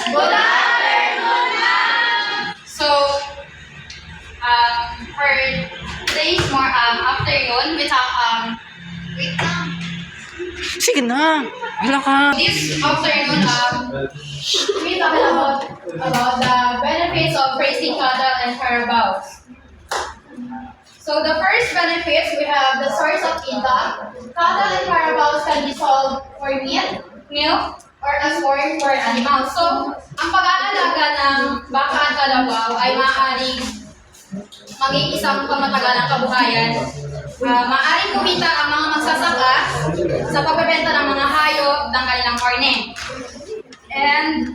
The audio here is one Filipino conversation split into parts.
Good afternoon, ma'am. So, for today's afternoon, wait lang. Sige na. Wala ka. This afternoon, we talk about the benefits of raising cattle and carabaos. So the first benefits, we have the source of income. Cattle and carabaos can be sold for meat, milk, or as corn for animals. So, ang pag-aalaga ng baka at kalabaw ay maaaring maging isang pangmatagalang kabuhayan. Maaaring kumita ang mga magsasaka sa pagbebenta ng mga hayop ng kanilang karne. And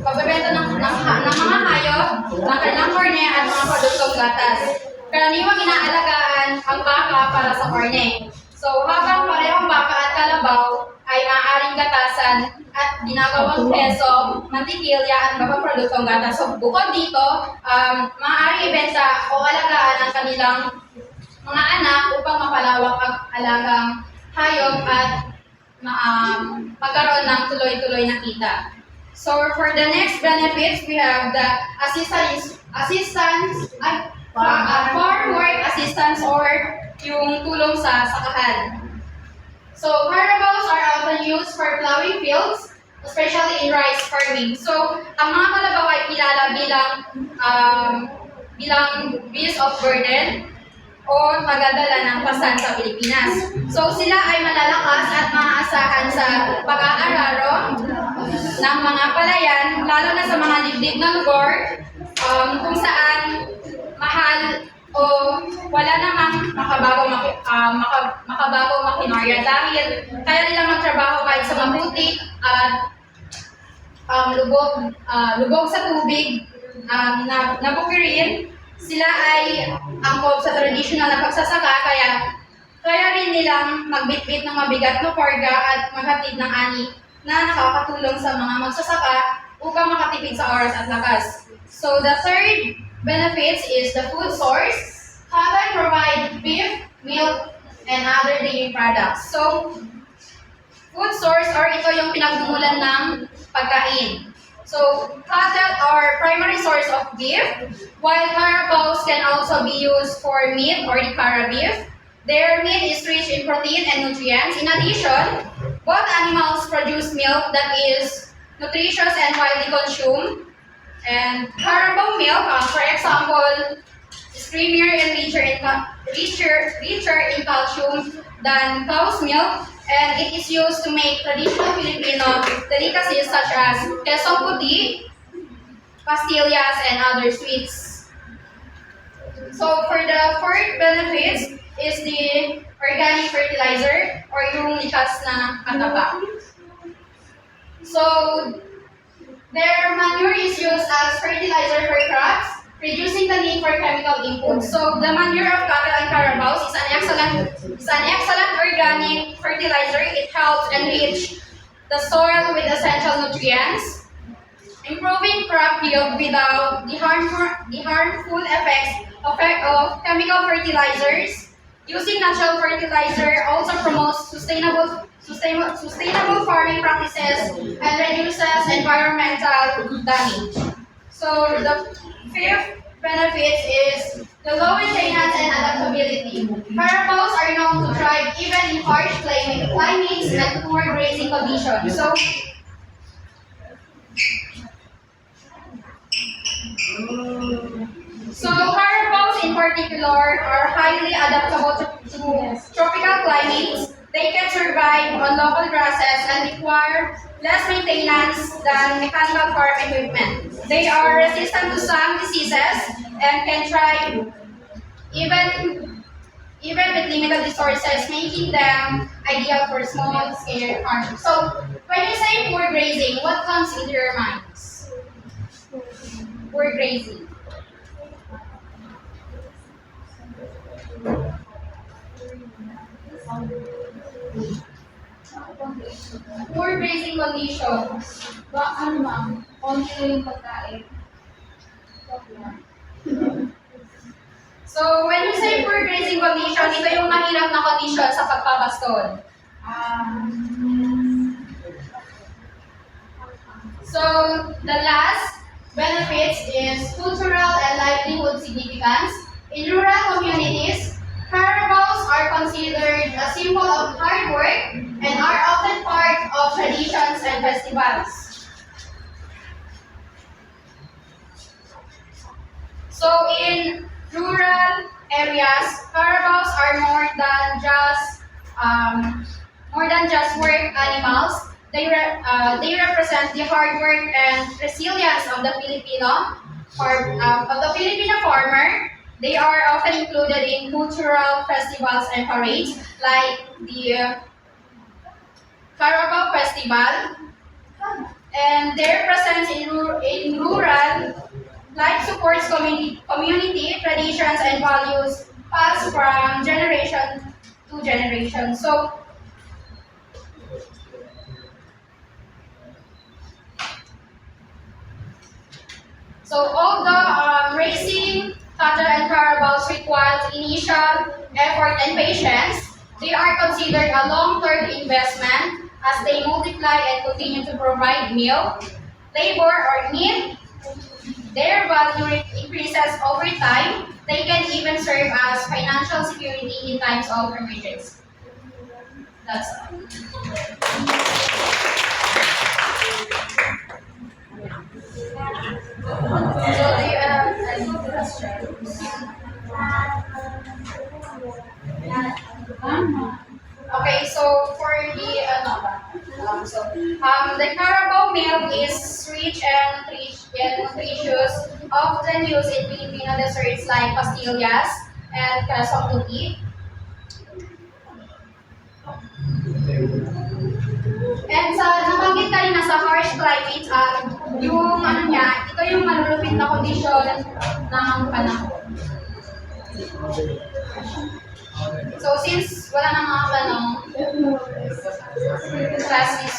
pagbebenta ng mga hayop ng kanilang karne at mga produktong gatas. Karaniwang inaalagaan ang baka para sa karne. So, habang parehong baka at kalabaw ay maaaring gatasan at ginagawang peso, mantikilya at mga produktong gatas. So, bukod dito, maaaring ibenta o alagaan ang kanilang mga anak upang mapalawak ang alagang hayop at magkaroon ng tuloy-tuloy na kita. So, for the next benefits, we have the farm work assistance or yung tulong sa sakahan. So, carabaos are often used for plowing fields, especially in rice farming. So, ang mga kalabaw ay kilala bilang beast of burden o tagadala ng pasan sa Pilipinas. So, sila ay malalakas at maaasahan sa pag-aararo ng mga palayan, lalo na sa mga dibdib ng lugar, kung saan mahal o wala namang makabagong makinarya dahil kaya nila magtrabaho kahit sa maputik at lubog sa tubig na bukirin. Sila ay angkop sa traditional na pagsasaka kaya rin nilang magbitbit ng mabigat na karga at maghatid ng ani na nakakatulong sa mga magsasaka upang makatipid sa oras at lakas. So the third benefits is the food source. Cattle provide beef, milk, and other dairy products. So, food source or ito yung pinagmumulan ng pagkain. So, cattle are primary source of beef, while carabaos can also be used for meat or the cara beef. Their meat is rich in protein and nutrients. In addition, both animals produce milk that is nutritious and widely consumed. And carabao milk, for example, is creamier and richer in calcium than cow's milk, and it is used to make traditional Filipino delicacies such as queso puti, pastillas, and other sweets. So for the fourth benefits is the organic fertilizer or yung likas na kataba. So their manure is used as fertilizer for crops, reducing the need for chemical inputs. So the manure of cattle and carabaos is an excellent organic fertilizer. It helps enrich the soil with essential nutrients, improving crop yield without the harmful effects of chemical fertilizers. Using natural fertilizer also promotes sustainable farming practices and reduces environmental damage. So the fifth benefit is the low maintenance and adaptability. Carabaos are known to thrive even in harsh climates and poor grazing conditions. So carabaos in particular are highly adaptable to tropical climates. They can survive on local grasses and require less maintenance than mechanical farm equipment. They are resistant to some diseases and can thrive even with limited resources, making them ideal for small-scale farming. So, when you say poor grazing, what comes into your minds? Poor grazing. Poor grazing conditions. Ano ma'am? Konti na yung pagkain. So, when you say poor grazing condition, ito yung mahirap na condition sa pagpapastol. So the last benefits is cultural and livelihood significance. In rural communities, carabaos are considered a symbol of hard work and are often part of traditions and festivals. So in rural areas, carabaos are more than just work animals. They represent the hard work and resilience of the Filipino farmer. They are often included in cultural festivals and parades like the Carabao Festival, and their presence in rural life supports community traditions and values passed from generation to generation. So although raising cattle and carabaos requires initial effort and patience, they are considered a long-term investment as they multiply and continue to provide milk, labor, or meat. Their value increases over time. They can even serve as financial security in times of emergency. That's all. So do you have any questions? Okay, so for the the Carabao milk is rich and nutritious, often used in Filipino desserts like pastillas and kasong. And sa nabanggit kanina sa harsh climate, yung ano niya, ito yung malulupit na kondisyon ng panahon. So since wala na mga tanong, class is